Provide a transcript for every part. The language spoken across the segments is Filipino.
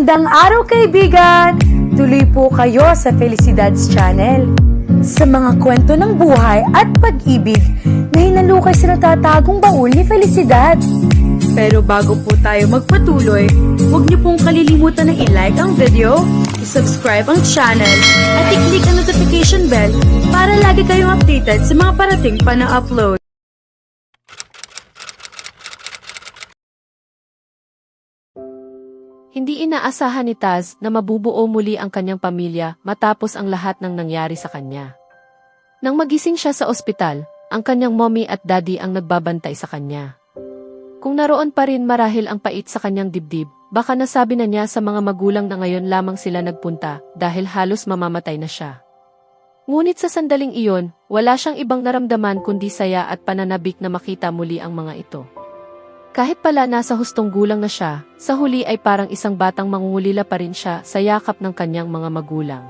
Magandang araw kaibigan! Tuloy po kayo sa Felicidad's Channel. Sa mga kwento ng buhay at pag-ibig na hinalukay sa natatagong baul ni Felicidad. Pero bago po tayo magpatuloy, huwag niyo pong kalilimutan na i-like ang video, i-subscribe ang channel, at i-click ang notification bell para lagi kayong updated sa mga parating pa na upload. Hindi inaasahan ni Taz na mabubuo muli ang kanyang pamilya matapos ang lahat ng nangyari sa kanya. Nang magising siya sa ospital, ang kanyang mommy at daddy ang nagbabantay sa kanya. Kung naroon pa rin marahil ang pait sa kanyang dibdib, baka nasabi na niya sa mga magulang na ngayon lamang sila nagpunta dahil halos mamamatay na siya. Ngunit sa sandaling iyon, wala siyang ibang naramdaman kundi saya at pananabik na makita muli ang mga ito. Kahit pala nasa hustong gulang na siya, sa huli ay parang isang batang mangungulila pa rin siya sa yakap ng kanyang mga magulang.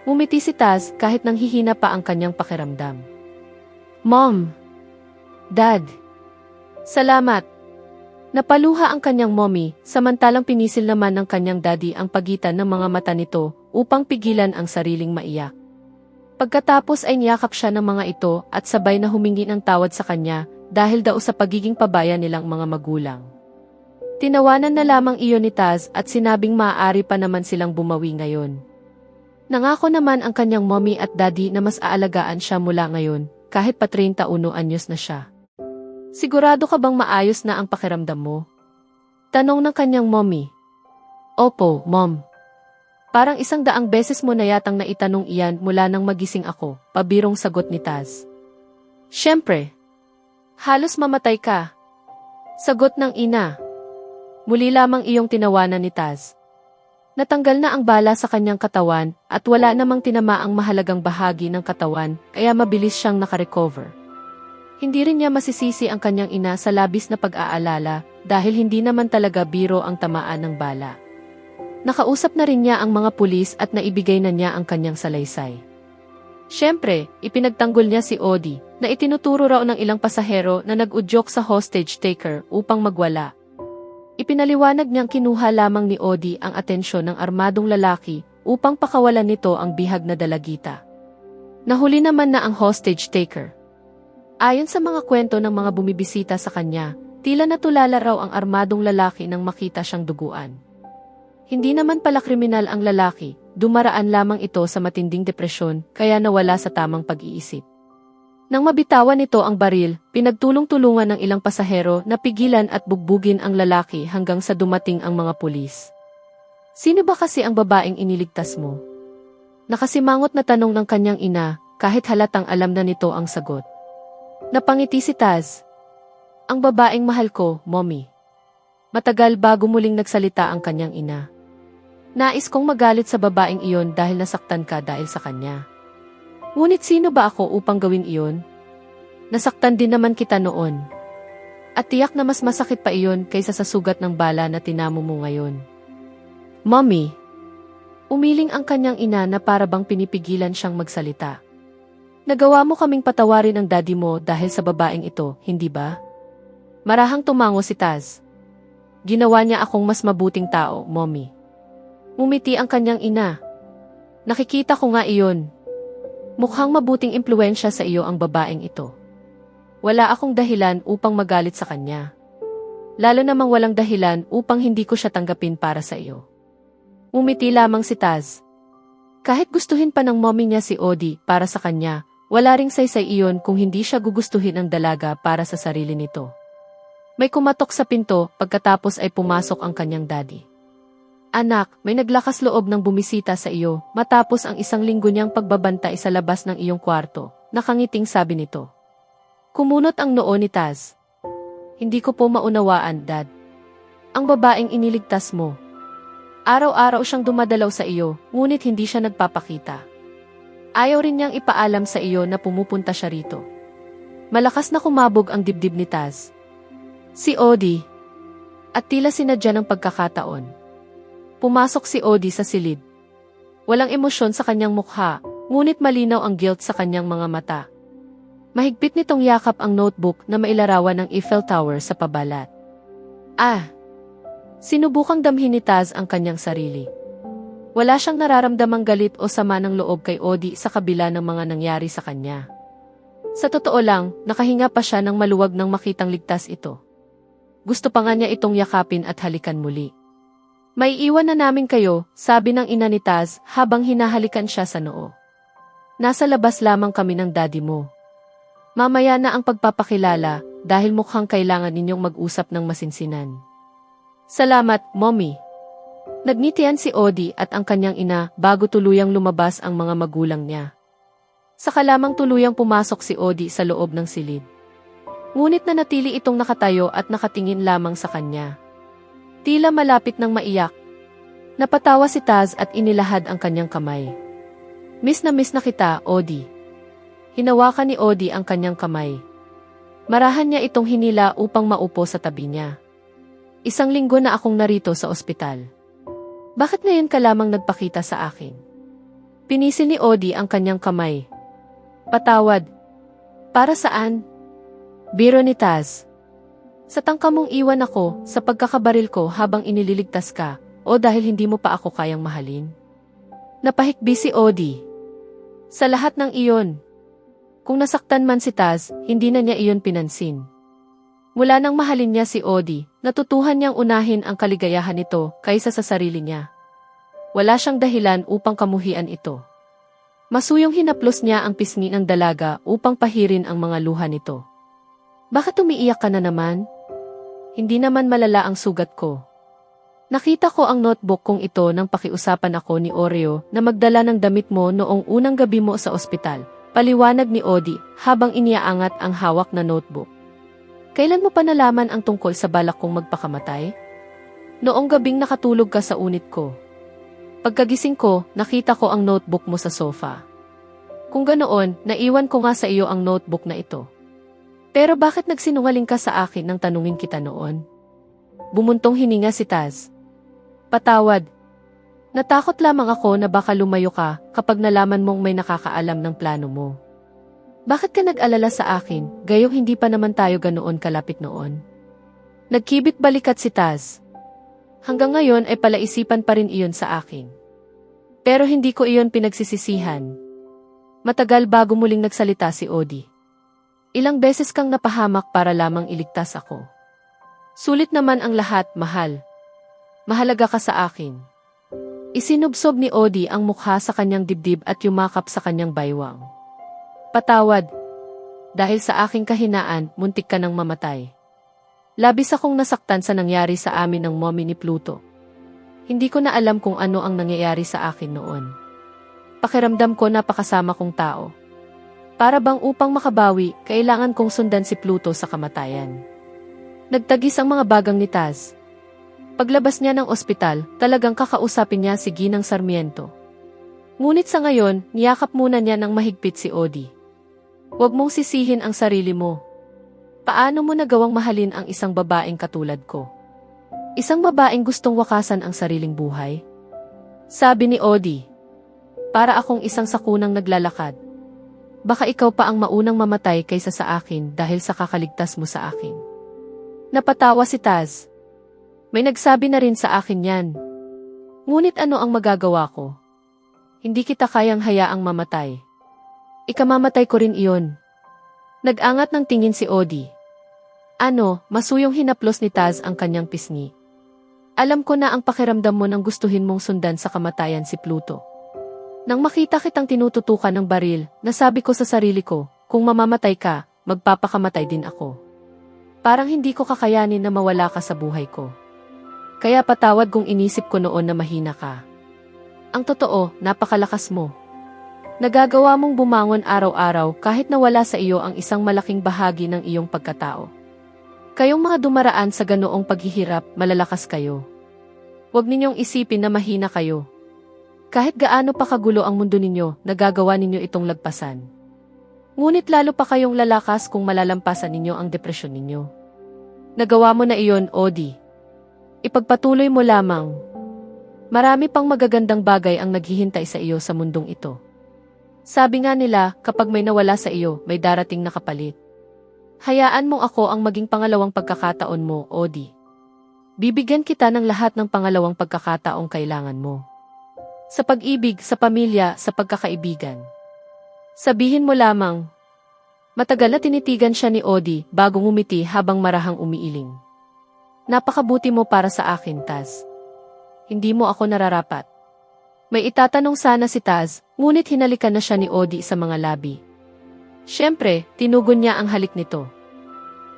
Ngumiti si Taz kahit nanghihina pa ang kanyang pakiramdam. Mom! Dad! Salamat! Napaluha ang kanyang mommy, samantalang pinisil naman ng kanyang daddy ang pagitan ng mga mata nito upang pigilan ang sariling maiyak. Pagkatapos ay niyakap siya ng mga ito at sabay na humingi ng tawad sa kanya dahil daw sa pagiging pabaya nilang mga magulang. Tinawanan na lamang iyon ni Taz at sinabing maaari pa naman silang bumawi ngayon. Nangako naman ang kanyang mommy at daddy na mas aalagaan siya mula ngayon, kahit pa 31 anyos na siya. Sigurado ka bang maayos na ang pakiramdam mo? Tanong ng kanyang mommy. Opo, mom. Parang 100 beses mo na yatang naitanong iyan mula nang magising ako, pabirong sagot ni Taz. Siyempre. Halos mamatay ka. Sagot ng ina. Muli lamang iyong tinawanan ni Taz. Natanggal na ang bala sa kanyang katawan at wala namang tinamaang mahalagang bahagi ng katawan kaya mabilis siyang nakarecover. Hindi rin niya masisisi ang kanyang ina sa labis na pag-aalala dahil hindi naman talaga biro ang tamaan ng bala. Nakausap na rin niya ang mga pulis at naibigay na niya ang kanyang salaysay. Siyempre, ipinagtanggol niya si Odie na itinuturo raw ng ilang pasahero na nag-udyok sa hostage taker upang magwala. Ipinaliwanag niyang kinuha lamang ni Odie ang atensyon ng armadong lalaki upang pakawalan nito ang bihag na dalagita. Nahuli naman na ang hostage taker. Ayon sa mga kwento ng mga bumibisita sa kanya, tila natulala raw ang armadong lalaki nang makita siyang duguan. Hindi naman pala kriminal ang lalaki, dumaraan lamang ito sa matinding depresyon kaya nawala sa tamang pag-iisip. Nang mabitawan nito ang baril, pinagtulong-tulungan ng ilang pasahero na pigilan at bugbugin ang lalaki hanggang sa dumating ang mga pulis. Sino ba kasi ang babaeng iniligtas mo? Nakasimangot na tanong ng kanyang ina kahit halatang alam na nito ang sagot. Napangiti si Taz. Ang babaeng mahal ko, mommy. Matagal bago muling nagsalita ang kanyang ina. Nais kong magalit sa babaeng iyon dahil nasaktan ka dahil sa kanya. Ngunit sino ba ako upang gawin iyon? Nasaktan din naman kita noon. At tiyak na mas masakit pa iyon kaysa sa sugat ng bala na tinamo mo ngayon. Mommy! Umiling ang kanyang ina na para bang pinipigilan siyang magsalita. Nagawa mo kaming patawarin ang daddy mo dahil sa babaeng ito, hindi ba? Marahang tumango si Taz. Ginawa niya akong mas mabuting tao, mommy. Ngumiti ang kanyang ina. Nakikita ko nga iyon. Mukhang mabuting impluwensya sa iyo ang babaeng ito. Wala akong dahilan upang magalit sa kanya. Lalo namang walang dahilan upang hindi ko siya tanggapin para sa iyo. Ngumiti lamang si Taz. Kahit gustuhin pa ng mommy niya si Odie para sa kanya, wala ring saysay iyon kung hindi siya gugustuhin ng dalaga para sa sarili nito. May kumatok sa pinto pagkatapos ay pumasok ang kanyang daddy. Anak, may naglakas loob ng bumisita sa iyo matapos ang 1 linggo niyang pagbabantay sa labas ng iyong kwarto, nakangiting sabi nito. Kumunot ang noo ni Taz. Hindi ko po maunawaan, Dad. Ang babaeng iniligtas mo. Araw-araw siyang dumadalaw sa iyo, ngunit hindi siya nagpapakita. Ayaw rin niyang ipaalam sa iyo na pumupunta siya rito. Malakas na kumabog ang dibdib ni Taz. Si Odie. At tila sinadya ng pagkakataon. Pumasok si Odie sa silid. Walang emosyon sa kanyang mukha, ngunit malinaw ang guilt sa kanyang mga mata. Mahigpit nitong yakap ang notebook na mailarawan ng Eiffel Tower sa pabalat. Sinubukang damhin ni Taz ang kanyang sarili. Wala siyang nararamdamang galit o sama ng loob kay Odi sa kabila ng mga nangyari sa kanya. Sa totoo lang, nakahinga pa siya ng maluwag nang makitang ligtas ito. Gusto pa nga niya itong yakapin at halikan muli. May iwan na namin kayo, sabi ng ina ni Taz habang hinahalikan siya sa noo. Nasa labas lamang kami ng daddy mo. Mamaya na ang pagpapakilala dahil mukhang kailangan ninyong mag-usap ng masinsinan. Salamat, Mommy. Nagnitian si Odi at ang kanyang ina bago tuluyang lumabas ang mga magulang niya. Saka lamang tuluyang pumasok si Odi sa loob ng silid. Ngunit nanatili itong nakatayo at nakatingin lamang sa kanya. Tila malapit ng maiyak. Napatawa si Taz at inilahad ang kanyang kamay. Miss na kita, Odi. Hinawakan ni Odi ang kanyang kamay. Marahan niya itong hinila upang maupo sa tabi niya. 1 linggo na akong narito sa ospital. Bakit ngayon ka lamang nagpakita sa akin? Pinisil ni Odi ang kanyang kamay. Patawad. Para saan? Biro ni Taz. Sa tangka mong iwan ako sa pagkakabaril ko habang inililigtas ka o dahil hindi mo pa ako kayang mahalin? Napahikbi si Odi. Sa lahat ng iyon. Kung nasaktan man si Taz, hindi na niya iyon pinansin. Mula nang mahalin niya si Odi, natutuhan niyang unahin ang kaligayahan nito kaysa sa sarili niya. Wala siyang dahilan upang kamuhian ito. Masuyong hinaplos niya ang pisngi ng dalaga upang pahirin ang mga luha nito. Bakit umiiyak ka na naman? Hindi naman malala ang sugat ko. Nakita ko ang notebook kong ito nang pakiusapan ako ni Oreo na magdala ng damit mo noong unang gabi mo sa ospital, paliwanag ni Odi habang iniaangat ang hawak na notebook. Kailan mo pa nalaman ang tungkol sa balak kong magpakamatay? Noong gabing nakatulog ka sa unit ko. Pagkagising ko, nakita ko ang notebook mo sa sofa. Kung ganoon, naiwan ko nga sa iyo ang notebook na ito. Pero bakit nagsinungaling ka sa akin nang tanungin kita noon? Bumuntong hininga si Taz. Patawad. Natakot lamang ako na baka lumayo ka kapag nalaman mong may nakakaalam ng plano mo. Bakit ka nag-alala sa akin, gayong hindi pa naman tayo ganoon kalapit noon? Nagkibit balikat si Taz. Hanggang ngayon ay palaisipan pa rin iyon sa akin. Pero hindi ko iyon pinagsisisihan. Matagal bago muling nagsalita si Odi. Ilang beses kang napahamak para lamang iligtas ako. Sulit naman ang lahat, mahal. Mahalaga ka sa akin. Isinubsob ni Odi ang mukha sa kanyang dibdib at yumakap sa kanyang baywang. Patawad. Dahil sa aking kahinaan, muntik ka nang mamatay. Labis akong nasaktan sa nangyari sa amin ng mommy ni Pluto. Hindi ko na alam kung ano ang nangyayari sa akin noon. Pakiramdam ko napakasama kong tao. Para bang upang makabawi, kailangan kong sundan si Pluto sa kamatayan. Nagtagis ang mga bagang ni Taz. Paglabas niya ng ospital, talagang kakausapin niya si Ginang Sarmiento. Ngunit sa ngayon, niyakap muna niya ng mahigpit si Odi. Huwag mong sisihin ang sarili mo. Paano mo nagawang mahalin ang isang babaeng katulad ko? Isang babaeng gustong wakasan ang sariling buhay? Sabi ni Odi. Para akong isang sakunang naglalakad. Baka ikaw pa ang maunang mamatay kaysa sa akin dahil sa kakaligtas mo sa akin. Napatawa si Taz. May nagsabi na rin sa akin yan. Ngunit ano ang magagawa ko? Hindi kita kayang hayaang mamatay. Ikamamatay ko rin iyon. Nag-angat ng tingin si Odi. Ano, masuyong hinaplos ni Taz ang kanyang pisngi. Alam ko na ang pakiramdam mo nang gustuhin mong sundan sa kamatayan si Pluto. Nang makita kitang tinututukan ng baril, nasabi ko sa sarili ko, kung mamamatay ka, magpapakamatay din ako. Parang hindi ko kakayanin na mawala ka sa buhay ko. Kaya patawad kung inisip ko noon na mahina ka. Ang totoo, napakalakas mo. Nagagawa mong bumangon araw-araw kahit nawala sa iyo ang isang malaking bahagi ng iyong pagkatao. Kayong mga dumaraan sa ganoong paghihirap, malalakas kayo. Huwag ninyong isipin na mahina kayo. Kahit gaano pa kagulo ang mundo ninyo, nagagawa ninyo itong lagpasan. Ngunit lalo pa kayong lalakas kung malalampasan ninyo ang depresyon ninyo. Nagawa mo na iyon, Odi. Ipagpatuloy mo lamang. Marami pang magagandang bagay ang naghihintay sa iyo sa mundong ito. Sabi nga nila, kapag may nawala sa iyo, may darating na kapalit. Hayaan mong ako ang maging pangalawang pagkakataon mo, Odi. Bibigyan kita ng lahat ng pangalawang pagkakataong kailangan mo. Sa pag-ibig, sa pamilya, sa pagkakaibigan. Sabihin mo lamang. Matagal na tinitigan siya ni Odie bago ngumiti habang marahang umiiling. Napakabuti mo para sa akin, Taz. Hindi mo ako nararapat. May itatanong sana si Taz, ngunit hinalikan na siya ni Odie sa mga labi. Siyempre, tinugon niya ang halik nito.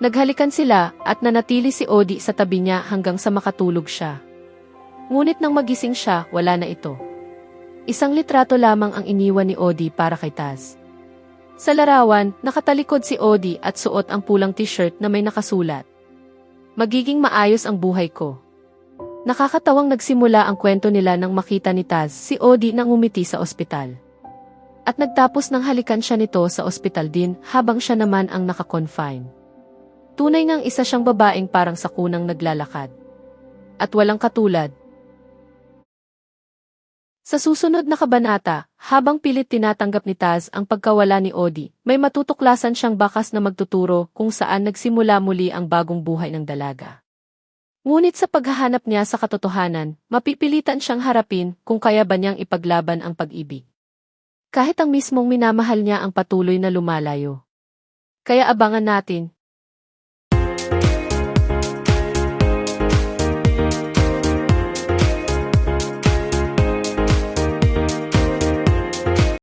Naghalikan sila at nanatili si Odie sa tabi niya hanggang sa makatulog siya. Ngunit nang magising siya, wala na ito. Isang litrato lamang ang iniwan ni Odie para kay Taz. Sa larawan, nakatalikod si Odie at suot ang pulang t-shirt na may nakasulat. Magiging maayos ang buhay ko. Nakakatawang nagsimula ang kwento nila nang makita ni Taz si Odie nang umiti sa ospital. At nagtapos ng halikan siya nito sa ospital din habang siya naman ang nakakonfine. Tunay ngang isa siyang babaeng parang sakunang naglalakad. At walang katulad. Sa susunod na kabanata, habang pilit tinatanggap ni Taz ang pagkawala ni Odie, may matutuklasan siyang bakas na magtuturo kung saan nagsimula muli ang bagong buhay ng dalaga. Ngunit sa paghahanap niya sa katotohanan, mapipilitan siyang harapin kung kaya ba niyang ipaglaban ang pag-ibig. Kahit ang mismong minamahal niya ang patuloy na lumalayo. Kaya abangan natin